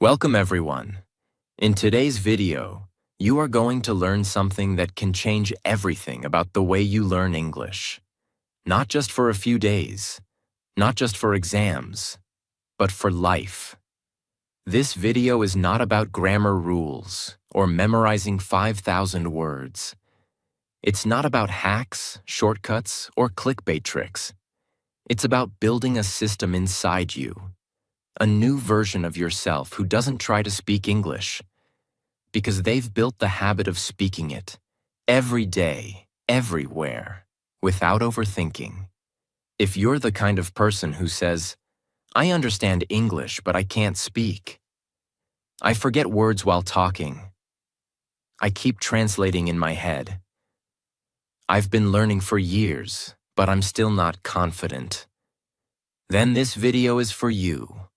Welcome everyone. In today's video, you are going to learn something that can change everything about the way you learn English. Not just for a few days, not just for exams, but for life. This video is not about grammar rules or memorizing 5,000 words. It's not about hacks, shortcuts, or clickbait tricks. It's about building a system inside you. A new version of yourself who doesn't try to speak English because they've built the habit of speaking it every day, everywhere, without overthinking. If you're the kind of person who says, "I understand English, but I can't speak. I forget words while talking. I keep translating in my head. I've been learning for years, but I'm still not confident," then this video is for you.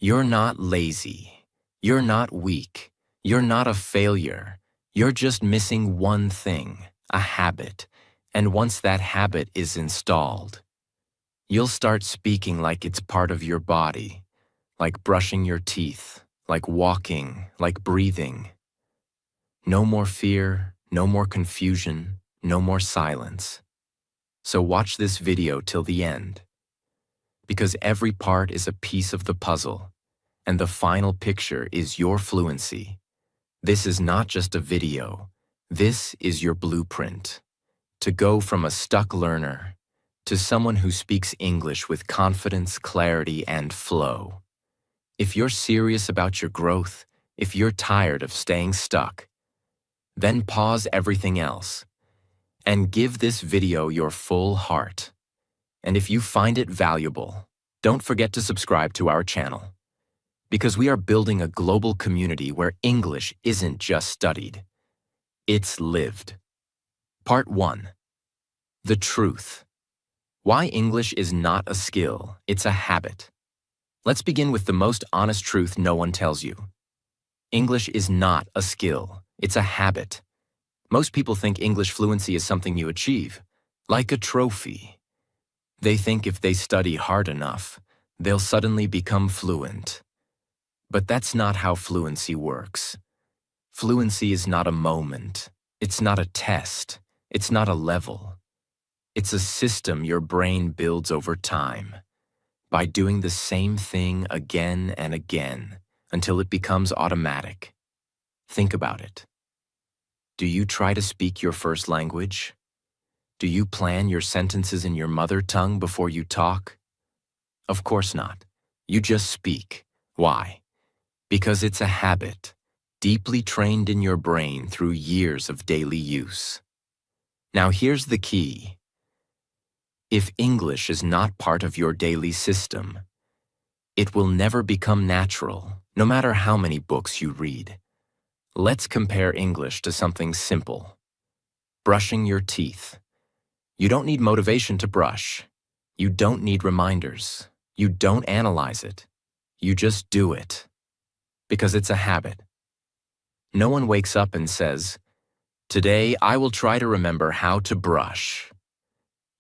You're not lazy. You're not weak. You're not a failure. You're just missing one thing, a habit. And once that habit is installed, you'll start speaking like it's part of your body, like brushing your teeth, like walking, like breathing. No more fear, no more confusion, no more silence. So watch this video till the end, because every part is a piece of the puzzle, and the final picture is your fluency. This is not just a video. This is your blueprint to go from a stuck learner to someone who speaks English with confidence, clarity, and flow. If you're serious about your growth, if you're tired of staying stuck, then pause everything else and give this video your full heart. And if you find it valuable, don't forget to subscribe to our channel, because we are building a global community where English isn't just studied, it's lived. Part 1. The truth. Why English is not a skill, it's a habit. Let's begin with the most honest truth no one tells you. English is not a skill, it's a habit. Most people think English fluency is something you achieve, like a trophy. They think if they study hard enough, they'll suddenly become fluent. But that's not how fluency works. Fluency is not a moment. It's not a test. It's not a level. It's a system your brain builds over time, by doing the same thing again and again until it becomes automatic. Think about it. Do you try to speak your first language? Do you plan your sentences in your mother tongue before you talk? Of course not. You just speak. Why? Because it's a habit, deeply trained in your brain through years of daily use. Now here's the key. If English is not part of your daily system, it will never become natural, no matter how many books you read. Let's compare English to something simple. Brushing your teeth. You don't need motivation to brush. You don't need reminders. You don't analyze it. You just do it. Because it's a habit. No one wakes up and says, "Today I will try to remember how to brush.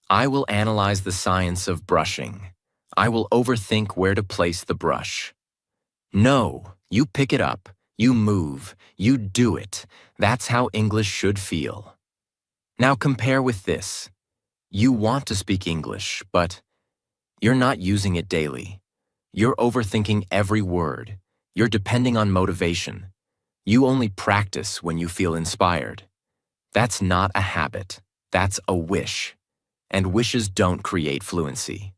I will analyze the science of brushing. I will overthink where to place the brush." No, you pick it up, you move, you do it. That's how English should feel. Now compare with this. You want to speak English, but you're not using it daily. You're overthinking every word. You're depending on motivation. You only practice when you feel inspired. That's not a habit. That's a wish. And wishes don't create fluency.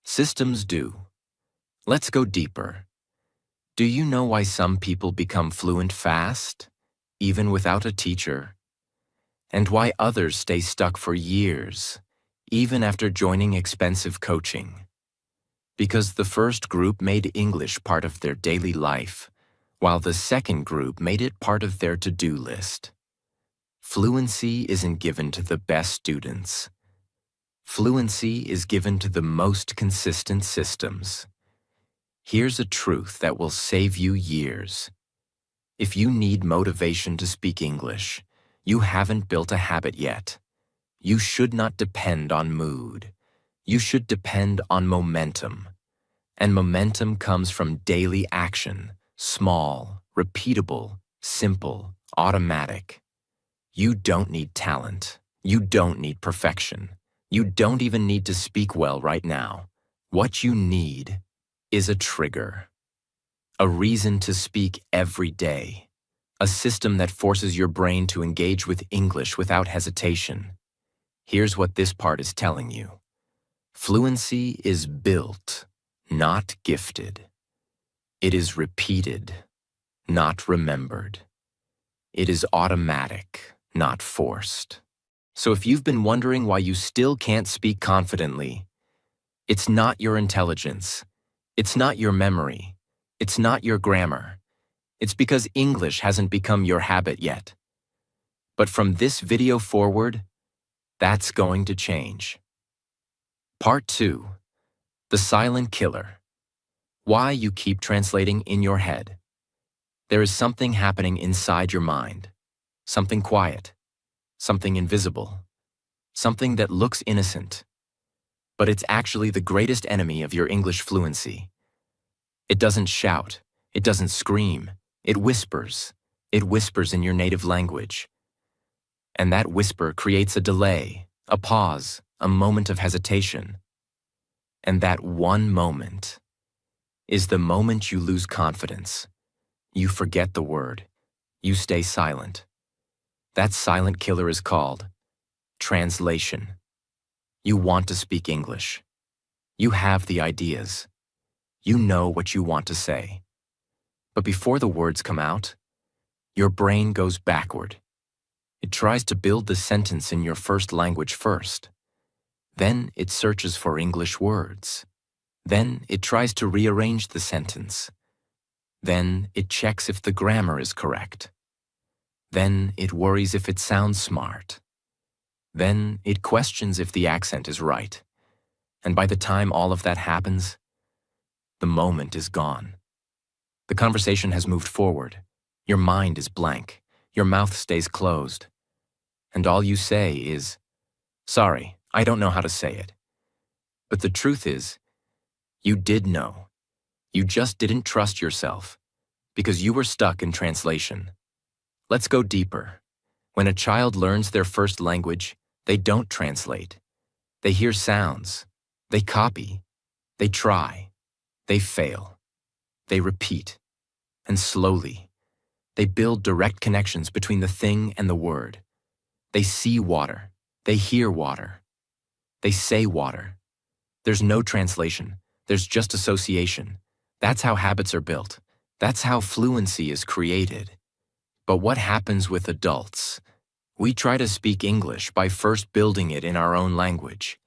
Systems do. Let's go deeper. Do you know why some people become fluent fast, even without a teacher? And why others stay stuck for years, even after joining expensive coaching? Because the first group made English part of their daily life, while the second group made it part of their to-do list. Fluency isn't given to the best students. Fluency is given to the most consistent systems. Here's a truth that will save you years. If you need motivation to speak English, you haven't built a habit yet. You should not depend on mood. You should depend on momentum. And momentum comes from daily action, Small, repeatable, simple, automatic. You don't need talent. You don't need perfection. You don't even need to speak well right now. What you need is a trigger. A reason to speak every day. A system that forces your brain to engage with English without hesitation. Here's what this part is telling you. Fluency is built, not gifted. It is repeated, not remembered. It is automatic, not forced. So if you've been wondering why you still can't speak confidently, it's not your intelligence. It's not your memory. It's not your grammar. It's because English hasn't become your habit yet. But from this video forward, that's going to change. Part 2. The Silent Killer. Why you keep translating in your head. There is something happening inside your mind. Something quiet. Something invisible. Something that looks innocent. But it's actually the greatest enemy of your English fluency. It doesn't shout. It doesn't scream. It whispers. It whispers in your native language. And that whisper creates a delay, a pause, a moment of hesitation. And that one moment is the moment you lose confidence. You forget the word. You stay silent. That silent killer is called translation. You want to speak English. You have the ideas. You know what you want to say. But before the words come out, your brain goes backward. It tries to build the sentence in your first language first. Then it searches for English words. Then it tries to rearrange the sentence. Then it checks if the grammar is correct. Then it worries if it sounds smart. Then it questions if the accent is right. And by the time all of that happens, the moment is gone. The conversation has moved forward. Your mind is blank. Your mouth stays closed. And all you say is, "Sorry, I don't know how to say it." But the truth is, you did know. You just didn't trust yourself because you were stuck in translation. Let's go deeper. When a child learns their first language, they don't translate. They hear sounds. They copy. They try. They fail. They repeat. And slowly, they build direct connections between the thing and the word. They see water. They hear water. They say water. There's no translation. There's just association. That's how habits are built. That's how fluency is created. But what happens with adults? We try to speak English by first building it in our own language.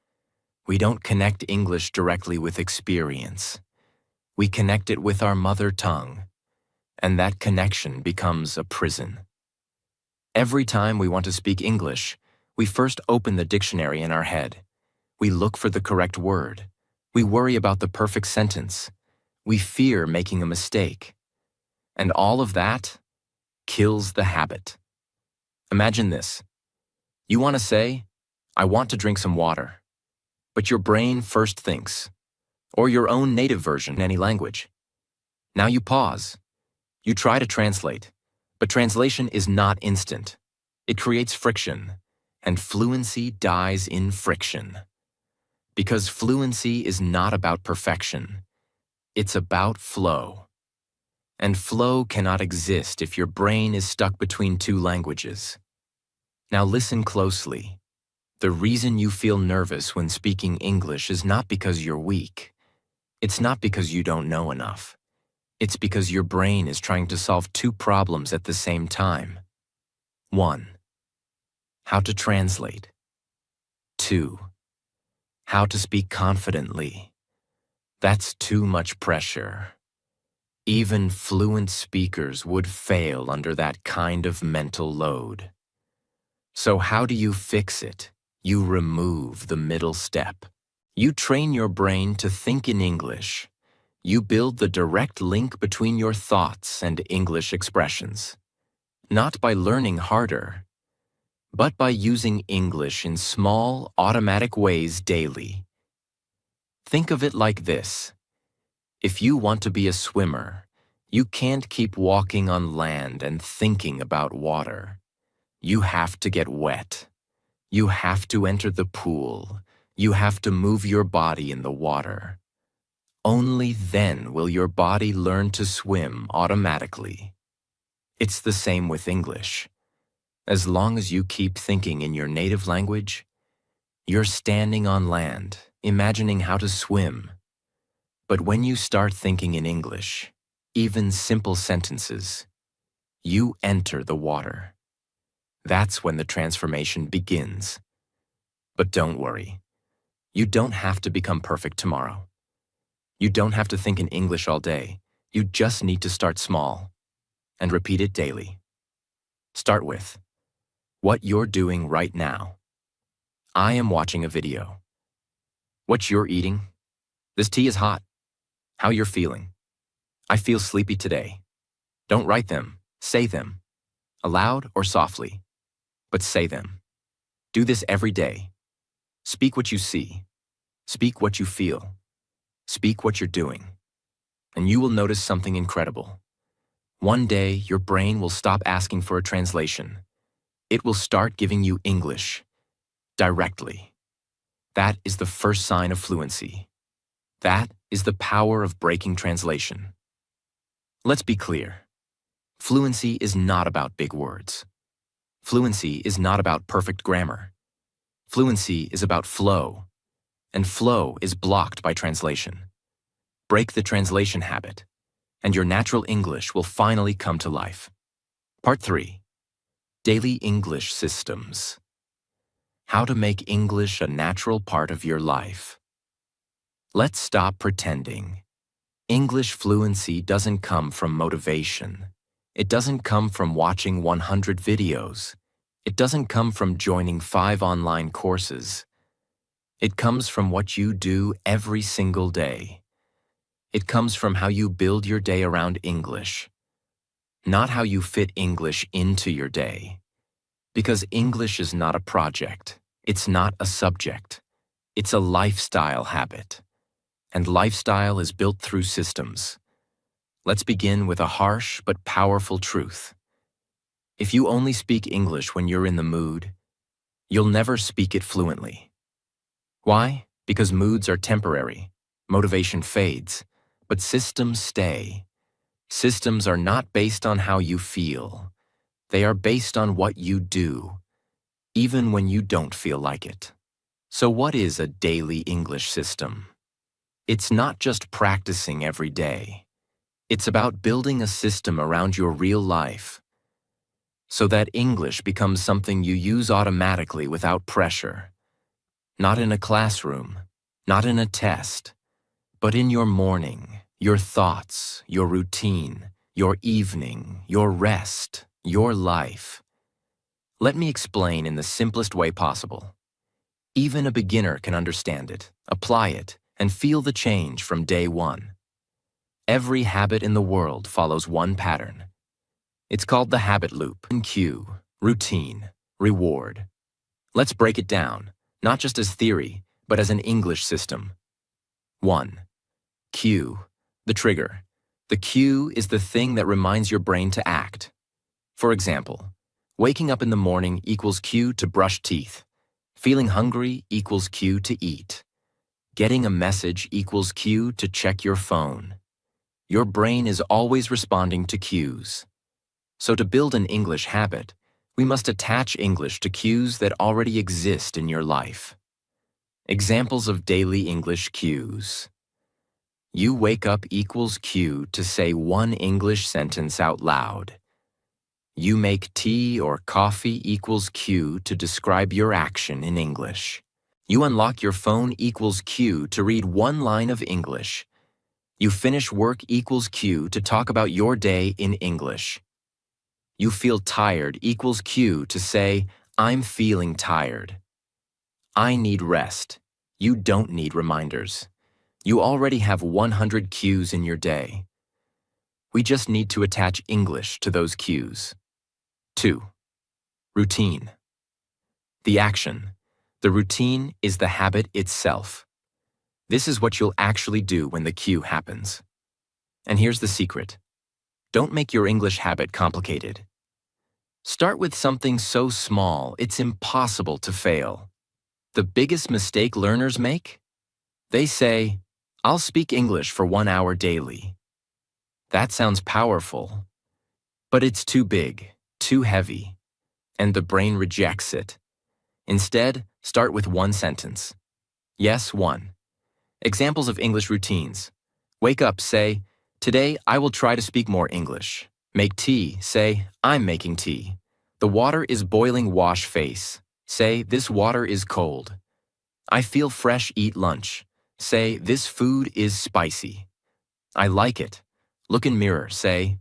We don't connect English directly with experience. We connect it with our mother tongue. And that connection becomes a prison. Every time we want to speak English, we first open the dictionary in our head. We look for the correct word. We worry about the perfect sentence. We fear making a mistake. And all of that kills the habit. Imagine this. You want to say, "I want to drink some water." But your brain first thinks, or your own native version in any language. Now you pause. You try to translate, but translation is not instant. It creates friction, and fluency dies in friction. Because fluency is not about perfection. It's about flow. And flow cannot exist if your brain is stuck between two languages. Now listen closely. The reason you feel nervous when speaking English is not because you're weak. It's not because you don't know enough. It's because your brain is trying to solve two problems at the same time. 1. How to translate. 2. How to speak confidently. That's too much pressure. Even fluent speakers would fail under that kind of mental load. So how do you fix it? You remove the middle step. You train your brain to think in English. You build the direct link between your thoughts and English expressions. Not by learning harder, but by using English in small, automatic ways daily. Think of it like this. If you want to be a swimmer, You can't keep walking on land and thinking about water. You have to get wet. You have to enter the pool. You have to move your body in the water. Only then will your body learn to swim automatically. It's the same with English. As long as you keep thinking in your native language, you're standing on land, imagining how to swim. But when you start thinking in English, even simple sentences, you enter the water. That's when the transformation begins. But don't worry. You don't have to become perfect tomorrow. You don't have to think in English all day. You just need to start small and repeat it daily. Start with what you're doing right now. I am watching a video. What you're eating. This tea is hot. How you're feeling. I feel sleepy today. Don't write them, say them. Aloud or softly, but say them. Do this every day. Speak what you see. Speak what you feel. Speak what you're doing. And you will notice something incredible. One day, your brain will stop asking for a translation. It will start giving you English directly. That is the first sign of fluency. That is the power of breaking translation. Let's be clear. Fluency is not about big words. Fluency is not about perfect grammar. Fluency is about flow, and flow is blocked by translation. Break the translation habit, and your natural English will finally come to life. Part 3. Daily English Systems. How to make English a natural part of your life. Let's stop pretending. English fluency doesn't come from motivation. It doesn't come from watching 100 videos. It doesn't come from joining 5 online courses. It comes from what you do every single day. It comes from how you build your day around English, not how you fit English into your day. Because English is not a project. It's not a subject. It's a lifestyle habit. And lifestyle is built through systems. Let's begin with a harsh but powerful truth. If you only speak English when you're in the mood, you'll never speak it fluently. Why? Because moods are temporary. Motivation fades, but systems stay. Systems are not based on how you feel. They are based on what you do, even when you don't feel like it. So what is a daily English system? It's not just practicing every day. It's about building a system around your real life so that English becomes something you use automatically without pressure. Not in a classroom, not in a test, but in your morning, your thoughts, your routine, your evening, your rest, your life. Let me explain in the simplest way possible. Even a beginner can understand it, apply it, and feel the change from day one. Every habit in the world follows one pattern. It's called the habit loop. Cue, routine, reward. Let's break it down, not just as theory, but as an English system. 1. Cue, the trigger. The cue is the thing that reminds your brain to act. For example, waking up in the morning equals cue to brush teeth. Feeling hungry equals cue to eat. Getting a message equals cue to check your phone. Your brain is always responding to cues. So to build an English habit, we must attach English to cues that already exist in your life. Examples of daily English cues. You wake up equals cue to say one English sentence out loud. You make tea or coffee equals cue to describe your action in English. You unlock your phone equals cue to read one line of English. You finish work equals cue to talk about your day in English. You feel tired equals cue to say, I'm feeling tired. I need rest. You don't need reminders. You already have 100 cues in your day. We just need to attach English to those cues. 2. Routine. The action. The routine is the habit itself. This is what you'll actually do when the cue happens. And here's the secret. Don't make your English habit complicated. Start with something so small it's impossible to fail. The biggest mistake learners make? They say, "I'll speak English for 1 hour daily." That sounds powerful, but it's too big, too heavy, and the brain rejects it. Instead, start with one sentence. Yes, one. Examples of English routines. Wake up, say, "Today I will try to speak more English." Make tea, say, "I'm making tea." The water is boiling, wash face. Say, "This water is cold." I feel fresh, eat lunch. Say, "This food is spicy." I like it. Look in mirror, say,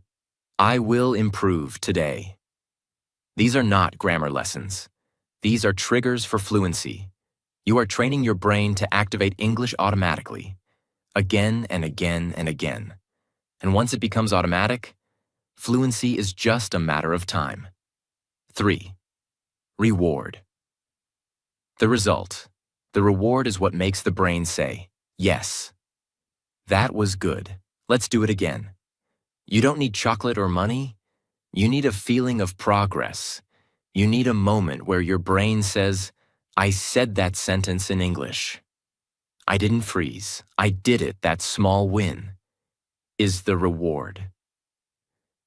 "I will improve today." These are not grammar lessons. These are triggers for fluency. You are training your brain to activate English automatically, again and again and again. And once it becomes automatic, fluency is just a matter of time. 3. Reward. The result. The reward is what makes the brain say, "Yes, that was good. Let's do it again." You don't need chocolate or money. You need a feeling of progress. You need a moment where your brain says, "I said that sentence in English. I didn't freeze. I did it. That small win is the reward."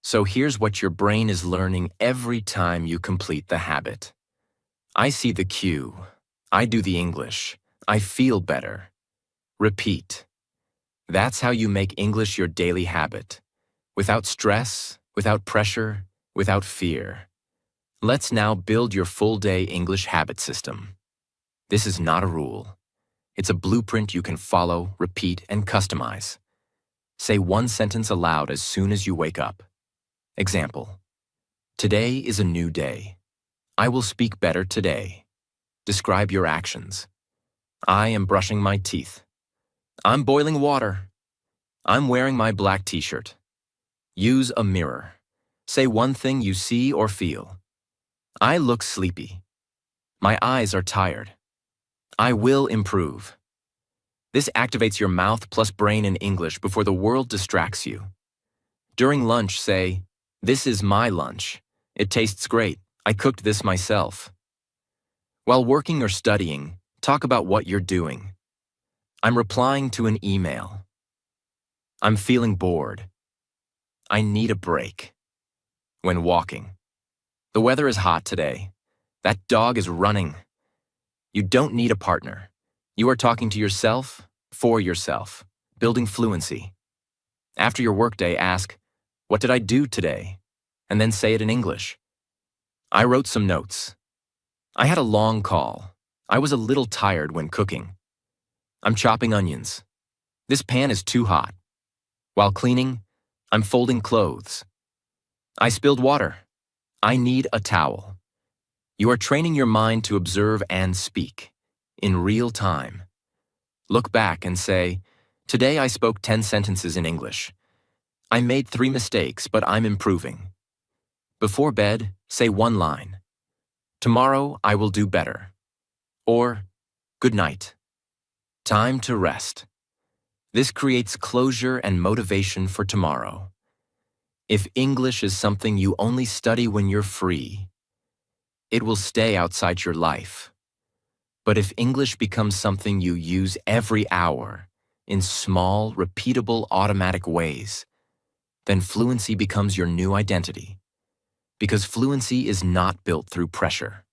So here's what your brain is learning every time you complete the habit. I see the cue. I do the English. I feel better. Repeat. That's how you make English your daily habit. Without stress, without pressure, without fear. Let's now build your full-day English habit system. This is not a rule. It's a blueprint you can follow, repeat, and customize. Say one sentence aloud as soon as you wake up. Example. Today is a new day. I will speak better today. Describe your actions. I am brushing my teeth. I'm boiling water. I'm wearing my black t-shirt. Use a mirror. Say one thing you see or feel. I look sleepy. My eyes are tired. I will improve. This activates your mouth plus brain in English before the world distracts you. During lunch, say, "This is my lunch. It tastes great. I cooked this myself." While working or studying, talk about what you're doing. I'm replying to an email. I'm feeling bored. I need a break. When walking. The weather is hot today. That dog is running. You don't need a partner. You are talking to yourself, for yourself, building fluency. After your workday, ask, "What did I do today?" And then say it in English. I wrote some notes. I had a long call. I was a little tired when cooking. I'm chopping onions. This pan is too hot. While cleaning, I'm folding clothes. I spilled water. I need a towel. You are training your mind to observe and speak in real time. Look back and say, "Today I spoke 10 sentences in English. I made 3 mistakes, but I'm improving." Before bed, say one line. "Tomorrow I will do better." Or, "Good night. Time to rest." This creates closure and motivation for tomorrow. If English is something you only study when you're free, it will stay outside your life. But if English becomes something you use every hour, in small, repeatable, automatic ways, then fluency becomes your new identity. Because fluency is not built through pressure.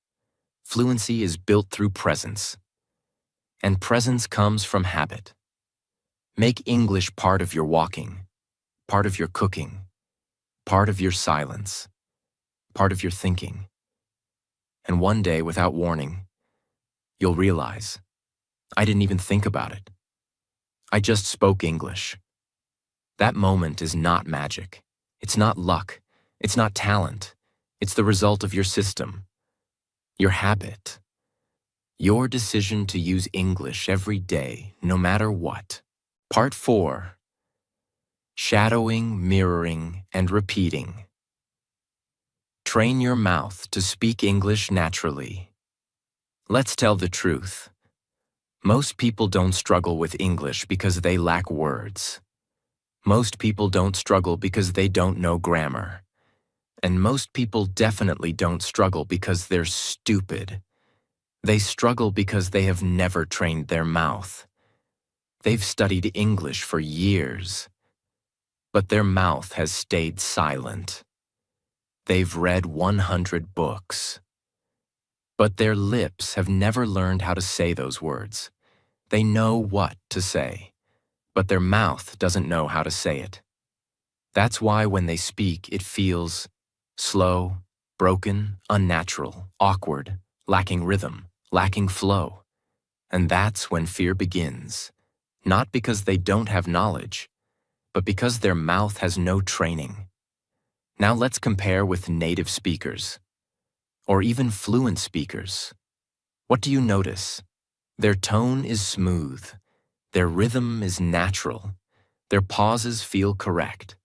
Fluency is built through presence. And presence comes from habit. Make English part of your walking, part of your cooking, part of your silence, part of your thinking. And one day, without warning, you'll realize, I didn't even think about it. I just spoke English. That moment is not magic. It's not luck. It's not talent. It's the result of your system, your habit, your decision to use English every day, no matter what. Part 4. Shadowing, mirroring, and repeating. Train your mouth to speak English naturally. Let's tell the truth. Most people don't struggle with English because they lack words. Most people don't struggle because they don't know grammar. And most people definitely don't struggle because they're stupid. They struggle because they have never trained their mouth. They've studied English for years, but their mouth has stayed silent. They've read 100 books, but their lips have never learned how to say those words. They know what to say, but their mouth doesn't know how to say it. That's why when they speak, it feels slow, broken, unnatural, awkward, lacking rhythm, lacking flow. And that's when fear begins, not because they don't have knowledge, but because their mouth has no training. Now let's compare with native speakers, or even fluent speakers. What do you notice? Their tone is smooth, their rhythm is natural, their pauses feel correct,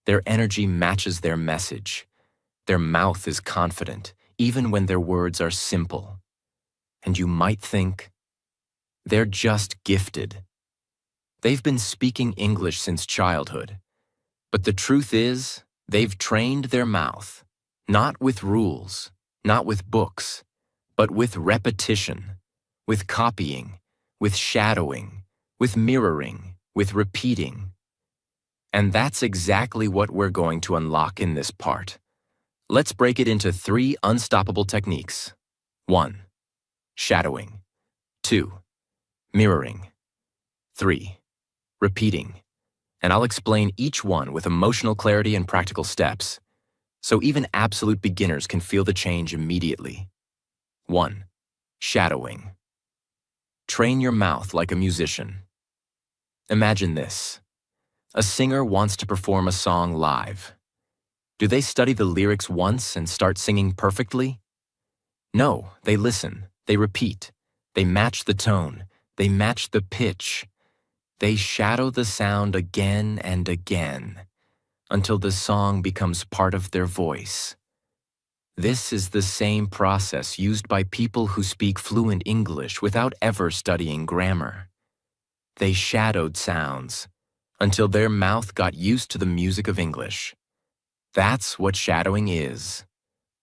their energy matches their message, their mouth is confident, even when their words are simple. And you might think, they're just gifted. They've been speaking English since childhood. But the truth is, they've trained their mouth, not with rules, not with books, but with repetition, with copying, with shadowing, with mirroring, with repeating. And that's exactly what we're going to unlock in this part. Let's break it into 3 unstoppable techniques. 1. Shadowing. 2. Mirroring. 3. Repeating. And I'll explain each one with emotional clarity and practical steps, so even absolute beginners can feel the change immediately. 1. Shadowing. Train your mouth like a musician. Imagine this. A singer wants to perform a song live. Do they study the lyrics once and start singing perfectly? No, they listen, they repeat, they match the tone, they match the pitch. They shadow the sound again and again until the song becomes part of their voice. This is the same process used by people who speak fluent English without ever studying grammar. They shadowed sounds until their mouth got used to the music of English. That's what shadowing is.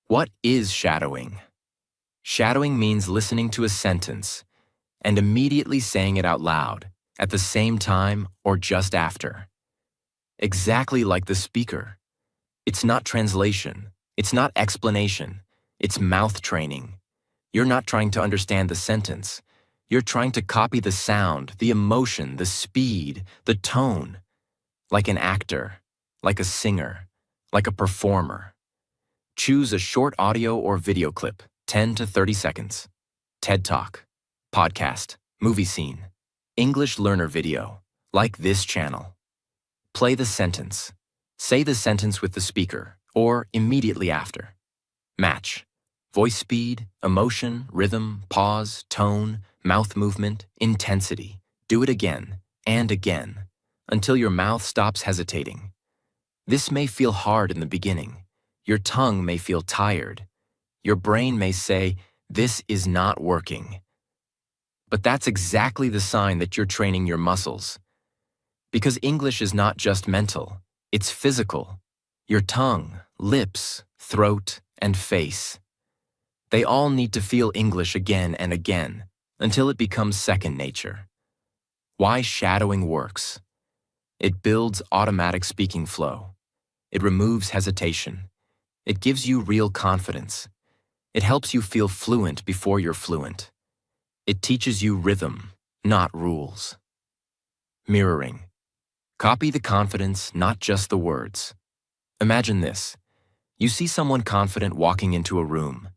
What is shadowing? Shadowing means listening to a sentence and immediately saying it out loud, at the same time or just after. Exactly like the speaker. It's not translation. It's not explanation. It's mouth training. You're not trying to understand the sentence. You're trying to copy the sound, the emotion, the speed, the tone, like an actor, like a singer, like a performer. Choose a short audio or video clip, 10 to 30 seconds. TED Talk, podcast, movie scene, English learner video, like this channel. Play the sentence. Say the sentence with the speaker, or immediately after. Match. Voice speed, emotion, rhythm, pause, tone, mouth movement, intensity. Do it again and again until your mouth stops hesitating. This may feel hard in the beginning. Your tongue may feel tired. Your brain may say, "This is not working." But that's exactly the sign that you're training your muscles. Because English is not just mental, it's physical. Your tongue, lips, throat, and face. They all need to feel English again and again until it becomes second nature. Why shadowing works. It builds automatic speaking flow. It removes hesitation. It gives you real confidence. It helps you feel fluent before you're fluent. It teaches you rhythm, not rules. Mirroring. Copy the confidence, not just the words. Imagine this. You see someone confident walking into a room.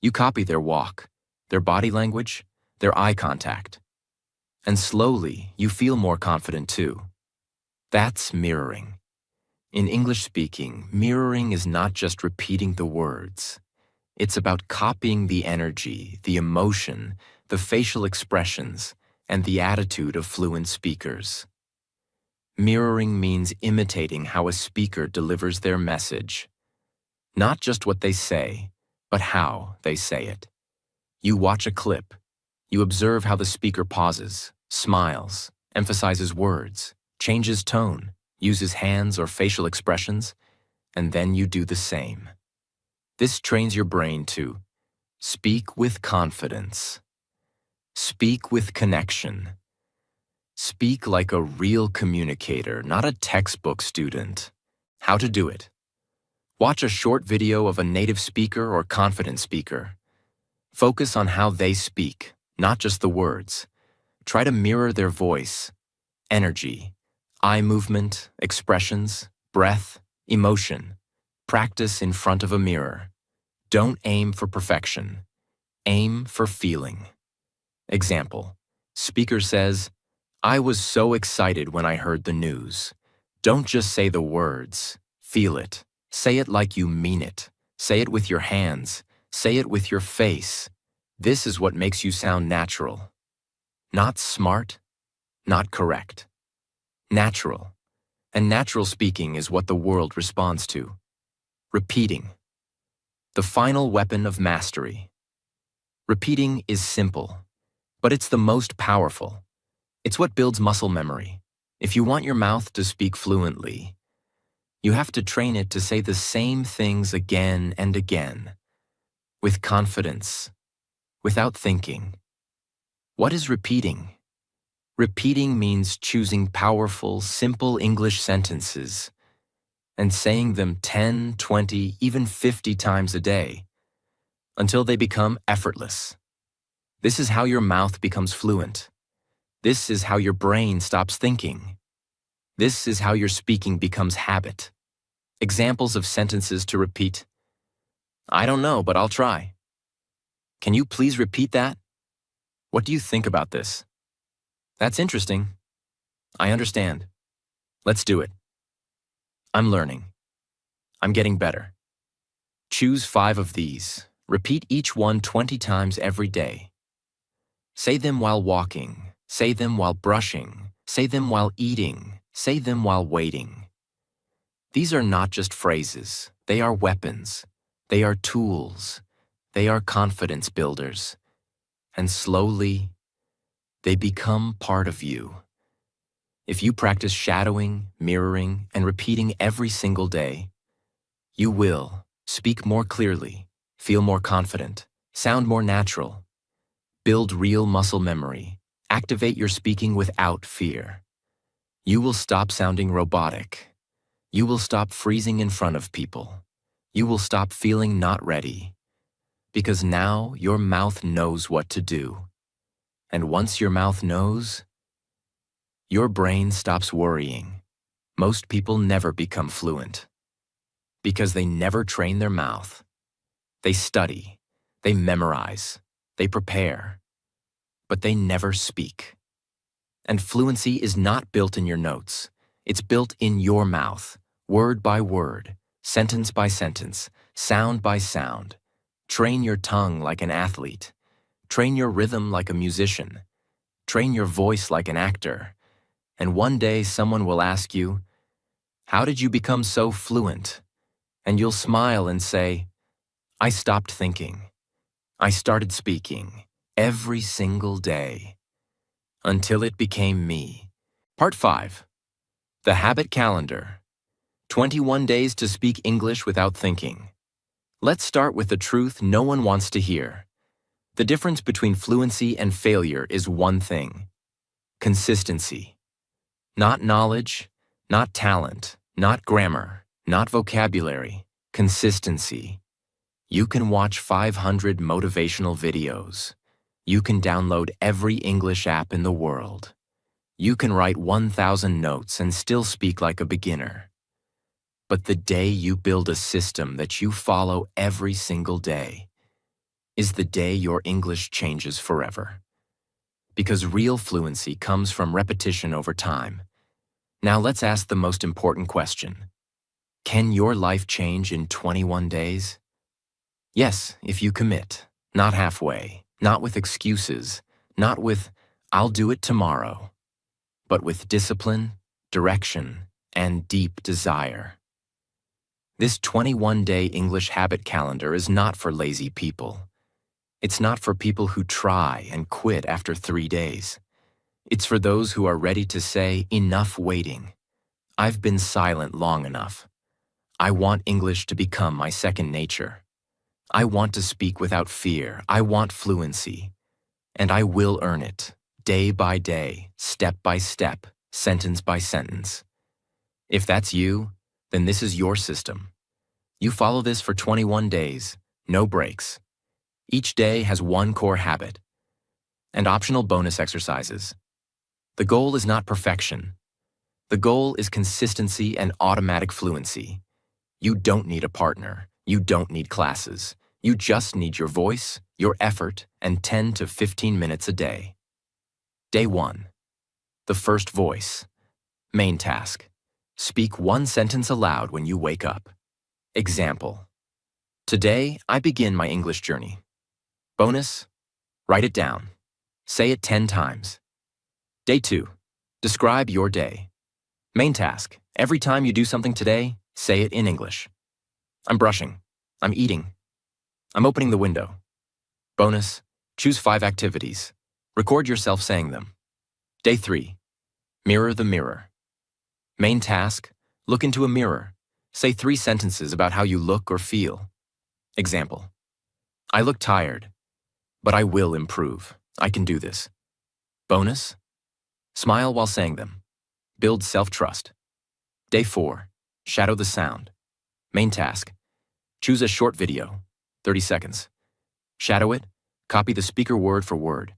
You copy their walk, their body language, their eye contact. And slowly, you feel more confident too. That's mirroring. In English speaking, mirroring is not just repeating the words. It's about copying the energy, the emotion, the facial expressions, and the attitude of fluent speakers. Mirroring means imitating how a speaker delivers their message. Not just what they say, but how they say it. You watch a clip. You observe how the speaker pauses, smiles, emphasizes words, changes tone. uses hands or facial expressions, and then you do the same. This trains your brain to speak with confidence, speak with connection, speak like a real communicator, not a textbook student. How to do it? Watch a short video of a native speaker or confident speaker. Focus on how they speak, not just the words. Try to mirror their voice, energy, eye movement, expressions, breath, emotion. Practice in front of a mirror. Don't aim for perfection. Aim for feeling. Example, speaker says, "I was so excited when I heard the news." Don't just say the words. Feel it. Say it like you mean it. Say it with your hands. Say it with your face. This is what makes you sound natural. Not smart, not correct. Natural. And natural speaking is what the world responds to. Repeating. The final weapon of mastery. Repeating is simple, but it's the most powerful. It's what builds muscle memory. If you want your mouth to speak fluently, you have to train it to say the same things again and again, with confidence, without thinking. What is repeating? Repeating means choosing powerful, simple English sentences and saying them 10, 20, even 50 times a day until they become effortless. This is how your mouth becomes fluent. This is how your brain stops thinking. This is how your speaking becomes habit. Examples of sentences to repeat. "I don't know, but I'll try." "Can you please repeat that?" "What do you think about this?" "That's interesting." "I understand." "Let's do it." "I'm learning." "I'm getting better." Choose 5 of these. Repeat each one 20 times every day. Say them while walking. Say them while brushing. Say them while eating. Say them while waiting. These are not just phrases. They are weapons. They are tools. They are confidence builders. And slowly, they become part of you. If you practice shadowing, mirroring, and repeating every single day, you will speak more clearly, feel more confident, sound more natural, build real muscle memory, activate your speaking without fear. You will stop sounding robotic. You will stop freezing in front of people. You will stop feeling not ready. Because now your mouth knows what to do. And once your mouth knows, your brain stops worrying. Most people never become fluent because they never train their mouth. They study, they memorize, they prepare, but they never speak. And fluency is not built in your notes. It's built in your mouth, word by word, sentence by sentence, sound by sound. Train your tongue like an athlete. Train your rhythm like a musician. Train your voice like an actor. And one day someone will ask you, "How did you become so fluent?" And you'll smile and say, "I stopped thinking. I started speaking every single day until it became me." Part 5. The Habit Calendar. 21 days to speak English without thinking. Let's start with the truth no one wants to hear. The difference between fluency and failure is one thing: consistency. Not knowledge, not talent, not grammar, not vocabulary. Consistency. You can watch 500 motivational videos. You can download every English app in the world. You can write 1,000 notes and still speak like a beginner. But the day you build a system that you follow every single day is the day your English changes forever. Because real fluency comes from repetition over time. Now let's ask the most important question. Can your life change in 21 days? Yes, if you commit, not halfway, not with excuses, not with, "I'll do it tomorrow," but with discipline, direction, and deep desire. This 21-day English habit calendar is not for lazy people. It's not for people who try and quit after 3 days. It's for those who are ready to say, "Enough waiting. I've been silent long enough. I want English to become my second nature. I want to speak without fear. I want fluency. And I will earn it, day by day, step by step, sentence by sentence. If that's you, then this is your system. You follow this for 21 days, no breaks. Each day has one core habit and optional bonus exercises. The goal is not perfection. The goal is consistency and automatic fluency. You don't need a partner. You don't need classes. You just need your voice, your effort, and 10 to 15 minutes a day. Day 1. The first voice. Main task. Speak one sentence aloud when you wake up. Example. Today, I begin my English journey. Bonus. Write it down. Say it 10 times. Day 2. Describe your day. Main task. Every time you do something today, say it in English. I'm brushing. I'm eating. I'm opening the window. Bonus. Choose 5 activities. Record yourself saying them. Day 3. Mirror the mirror. Main task. Look into a mirror. Say 3 sentences about how you look or feel. Example. I look tired, but I will improve. I can do this. Bonus. Smile while saying them. Build self-trust. Day 4. Shadow the sound. Main task. Choose a short video, 30 seconds. Shadow it. Copy the speaker word for word.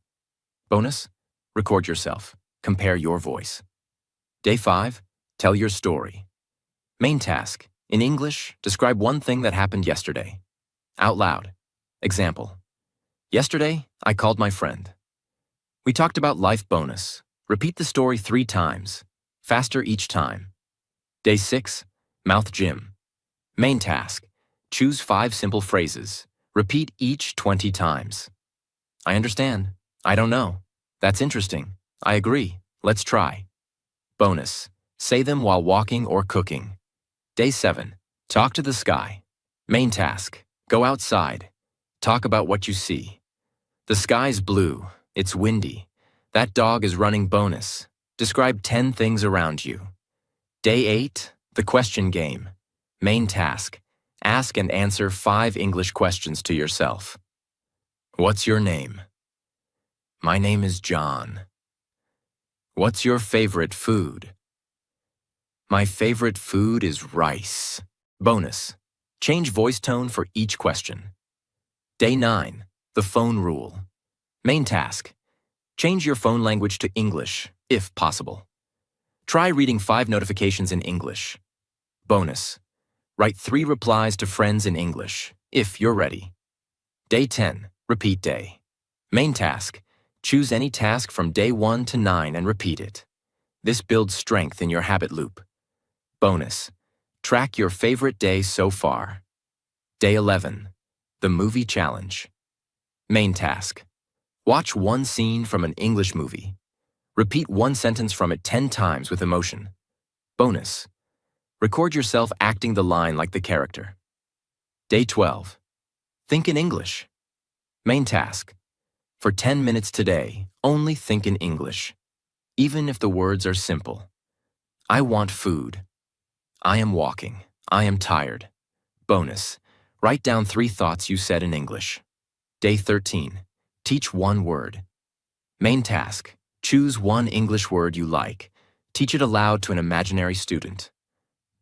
Bonus. Record yourself. Compare your voice. Day 5. Tell your story. Main task. In English, describe one thing that happened yesterday. Out loud. Example. Yesterday, I called my friend. We talked about life. Bonus. Repeat the story 3 times. Faster each time. Day 6. Mouth gym. Main task. Choose 5 simple phrases. Repeat each 20 times. I understand. I don't know. That's interesting. I agree. Let's try. Bonus. Say them while walking or cooking. Day 7. Talk to the sky. Main task. Go outside. Talk about what you see. The sky's blue. It's windy. That dog is running. Bonus. Describe 10 things around you. Day 8. The question game. Main task. Ask and answer 5 English questions to yourself. What's your name? My name is John. What's your favorite food? My favorite food is rice. Bonus. Change voice tone for each question. Day 9. The phone rule. Main task. Change your phone language to English, if possible. Try reading 5 notifications in English. Bonus. Write 3 replies to friends in English, if you're ready. Day 10. Repeat day. Main task. Choose any task from day 1 to 9 and repeat it. This builds strength in your habit loop. Bonus. Track your favorite day so far. Day 11. The movie challenge. Main task. Watch one scene from an English movie. Repeat one sentence from it 10 times with emotion. Bonus. Record yourself acting the line like the character. Day 12. Think in English. Main task. For 10 minutes today, only think in English, even if the words are simple. I want food. I am walking. I am tired. Bonus. Write down 3 thoughts you said in English. Day 13. Teach one word. Main task. Choose one English word you like. Teach it aloud to an imaginary student.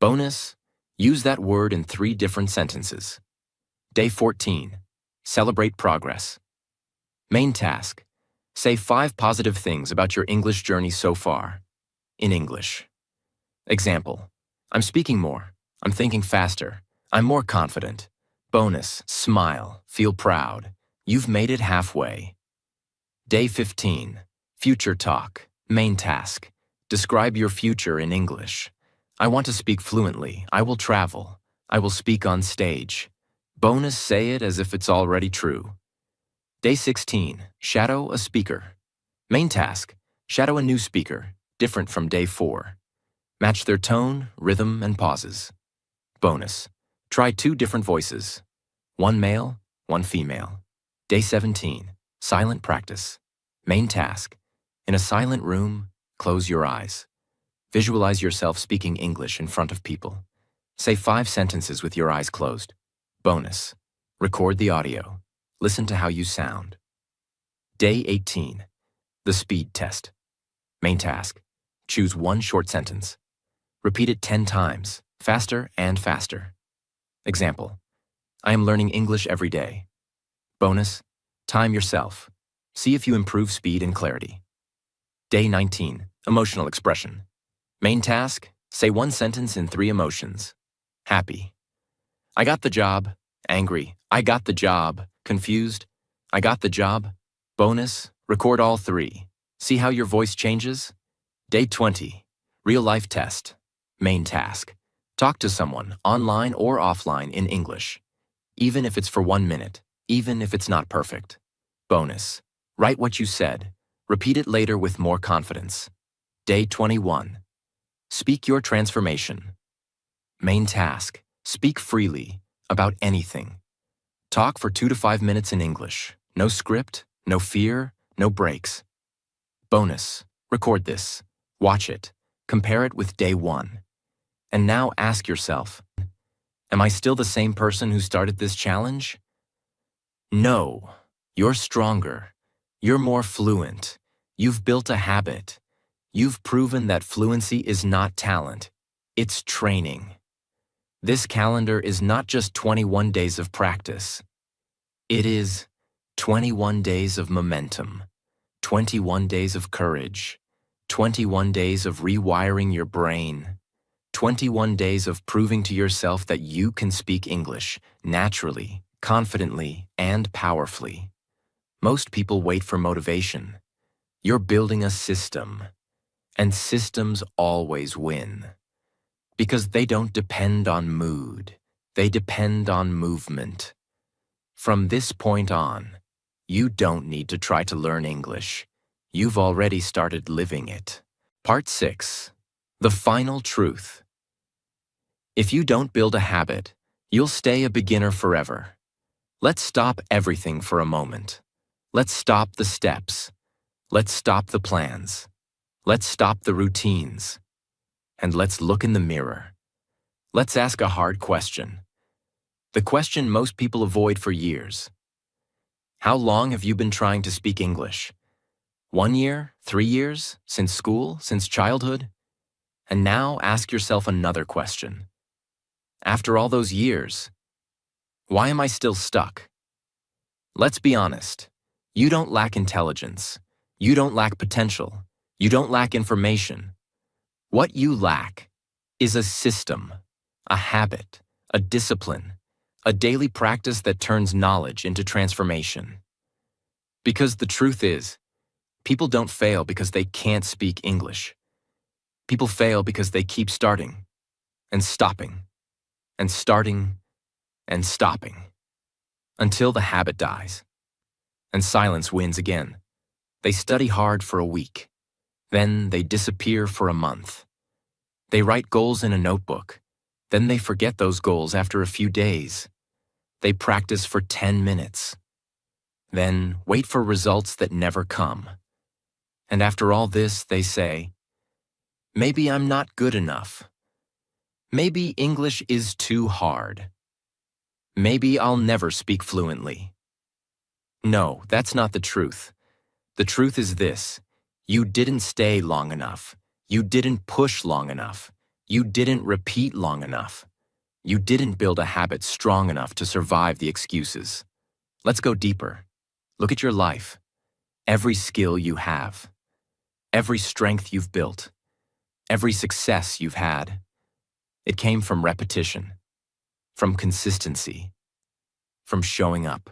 Bonus. Use that word in 3 different sentences. Day 14. Celebrate progress. Main task. Say 5 positive things about your English journey so far. In English. Example. I'm speaking more. I'm thinking faster. I'm more confident. Bonus. Smile. Feel proud. You've made it halfway. Day 15. Future talk. Main task. Describe your future in English. I want to speak fluently. I will travel. I will speak on stage. Bonus. Say it as if it's already true. Day 16. Shadow a speaker. Main task. Shadow a new speaker, different from day 4. Match their tone, rhythm, and pauses. Bonus. Try 2 different voices. 1 male, 1 female. Day 17. Silent practice. Main task. In a silent room, close your eyes. Visualize yourself speaking English in front of people. Say 5 sentences with your eyes closed. Bonus. Record the audio. Listen to how you sound. Day 18. The speed test. Main task. Choose one short sentence. Repeat it 10 times, faster and faster. Example. I am learning English every day. Bonus. Time yourself. See if you improve speed and clarity. Day 19. Emotional expression. Main task. Say one sentence in 3 emotions. Happy. I got the job. Angry. I got the job. Confused. I got the job. Bonus. Record all 3. See how your voice changes? Day 20. Real-life test. Main task. Talk to someone, online or offline, in English. Even if it's for 1 minute. Even if it's not perfect. Bonus. Write what you said. Repeat it later with more confidence. Day 21. Speak your transformation. Main task. Speak freely, about anything. Talk for 2 to 5 minutes in English. No script, no fear, no breaks. Bonus. Record this. Watch it. Compare it with day 1. And now ask yourself, am I still the same person who started this challenge? No. You're stronger. You're more fluent. You've built a habit. You've proven that fluency is not talent. It's training. This calendar is not just 21 days of practice. It is 21 days of momentum, 21 days of courage, 21 days of rewiring your brain, 21 days of proving to yourself that you can speak English naturally, confidently, and powerfully. Most people wait for motivation. You're building a system, and systems always win. Because they don't depend on mood, they depend on movement. From this point on, you don't need to try to learn English. You've already started living it. Part 6. The final truth. If you don't build a habit, you'll stay a beginner forever. Let's stop everything for a moment. Let's stop the steps. Let's stop the plans. Let's stop the routines. And let's look in the mirror. Let's ask a hard question. The question most people avoid for years. How long have you been trying to speak English? 1 year? 3 years? Since school? Since childhood? And now ask yourself another question. After all those years, why am I still stuck? Let's be honest. You don't lack intelligence. You don't lack potential. You don't lack information. What you lack is a system, a habit, a discipline, a daily practice that turns knowledge into transformation. Because the truth is, people don't fail because they can't speak English. People fail because they keep starting and stopping and starting and stopping until the habit dies and silence wins again. They study hard for a week. Then they disappear for a month. They write goals in a notebook. Then they forget those goals after a few days. They practice for 10 minutes. Then wait for results that never come. And after all this, they say, maybe I'm not good enough. Maybe English is too hard. Maybe I'll never speak fluently. No, that's not the truth. The truth is this. You didn't stay long enough. You didn't push long enough. You didn't repeat long enough. You didn't build a habit strong enough to survive the excuses. Let's go deeper. Look at your life. Every skill you have. Every strength you've built. Every success you've had. It came from repetition. From consistency. From showing up.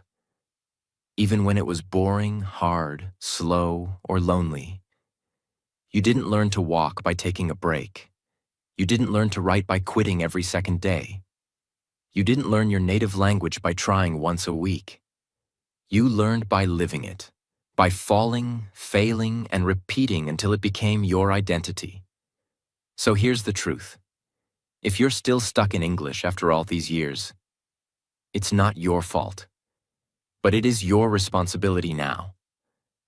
Even when it was boring, hard, slow, or lonely. You didn't learn to walk by taking a break. You didn't learn to write by quitting every second day. You didn't learn your native language by trying once a week. You learned by living it, by falling, failing, and repeating until it became your identity. So here's the truth. If you're still stuck in English after all these years, it's not your fault. But it is your responsibility now.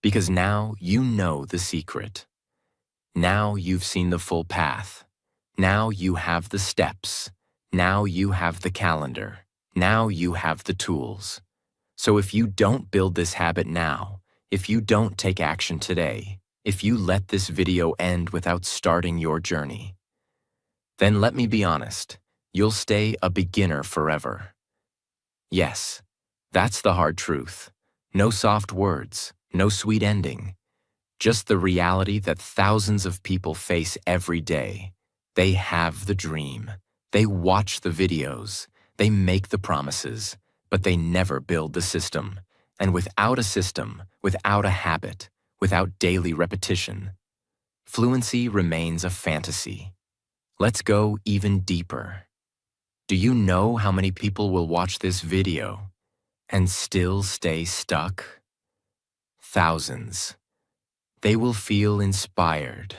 Because now you know the secret. Now you've seen the full path. Now you have the steps. Now you have the calendar. Now you have the tools. So if you don't build this habit now, if you don't take action today, if you let this video end without starting your journey, then let me be honest, you'll stay a beginner forever. Yes, that's the hard truth. No soft words, no sweet ending. Just the reality that thousands of people face every day. They have the dream. They watch the videos. They make the promises, but they never build the system. And without a system, without a habit, without daily repetition, fluency remains a fantasy. Let's go even deeper. Do you know how many people will watch this video and still stay stuck? Thousands. They will feel inspired.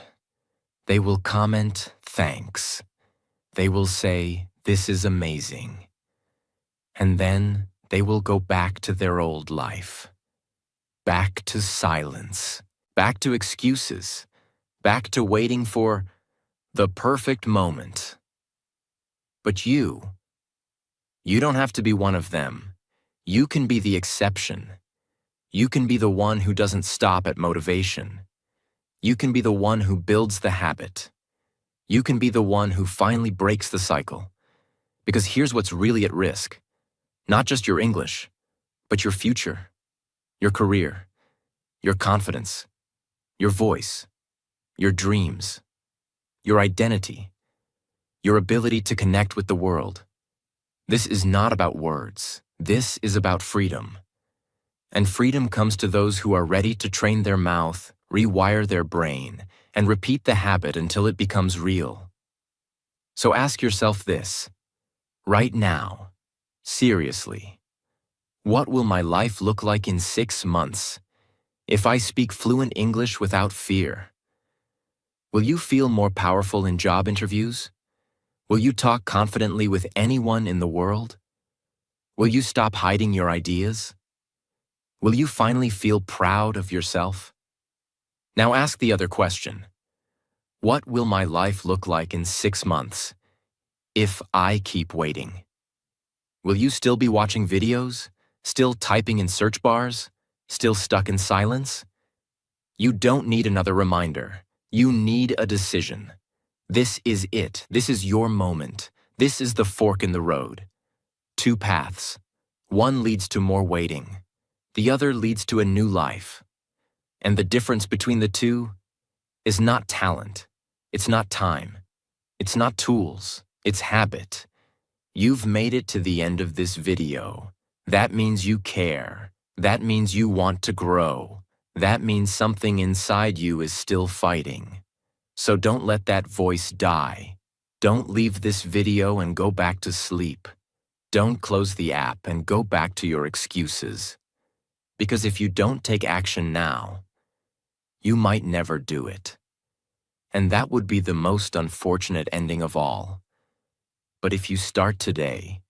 They will comment, "Thanks." They will say, "This is amazing." And then they will go back to their old life. Back to silence. Back to excuses. Back to waiting for the perfect moment. But you don't have to be one of them. You can be the exception. You can be the one who doesn't stop at motivation. You can be the one who builds the habit. You can be the one who finally breaks the cycle. Because here's what's really at risk. Not just your English, but your future, your career, your confidence, your voice, your dreams, your identity, your ability to connect with the world. This is not about words. This is about freedom. And freedom comes to those who are ready to train their mouth, rewire their brain, and repeat the habit until it becomes real. So ask yourself this, right now, seriously, what will my life look like in 6 months if I speak fluent English without fear? Will you feel more powerful in job interviews? Will you talk confidently with anyone in the world? Will you stop hiding your ideas? Will you finally feel proud of yourself? Now ask the other question. What will my life look like in 6 months if I keep waiting? Will you still be watching videos? Still typing in search bars? Still stuck in silence? You don't need another reminder. You need a decision. This is it. This is your moment. This is the fork in the road. 2 paths. One leads to more waiting. The other leads to a new life. And the difference between the two is not talent. It's not time. It's not tools. It's habit. You've made it to the end of this video. That means you care. That means you want to grow. That means something inside you is still fighting. So don't let that voice die. Don't leave this video and go back to sleep. Don't close the app and go back to your excuses. Because if you don't take action now, you might never do it. And that would be the most unfortunate ending of all. But if you start today,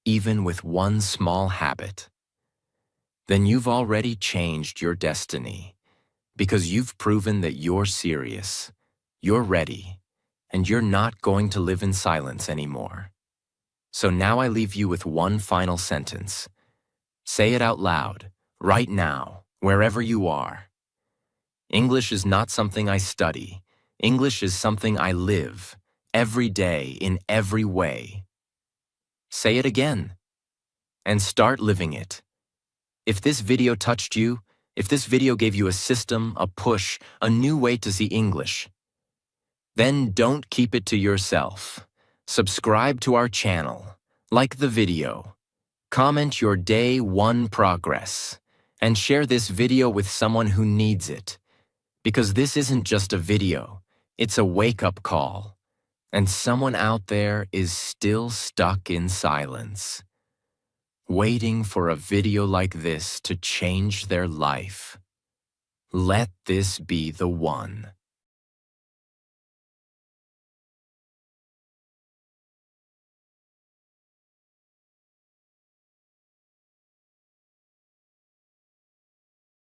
even with one small habit, then you've already changed your destiny, because you've proven that you're serious, you're ready, and you're not going to live in silence anymore. So now I leave you with one final sentence. Say it out loud, right now, wherever you are. English is not something I study. English is something I live, every day, in every way. Say it again, and start living it. If this video touched you, if this video gave you a system, a push, a new way to see English, then don't keep it to yourself. Subscribe to our channel, like the video, comment your day 1 progress, and share this video with someone who needs it. Because this isn't just a video, it's a wake-up call. And someone out there is still stuck in silence, waiting for a video like this to change their life. Let this be the one.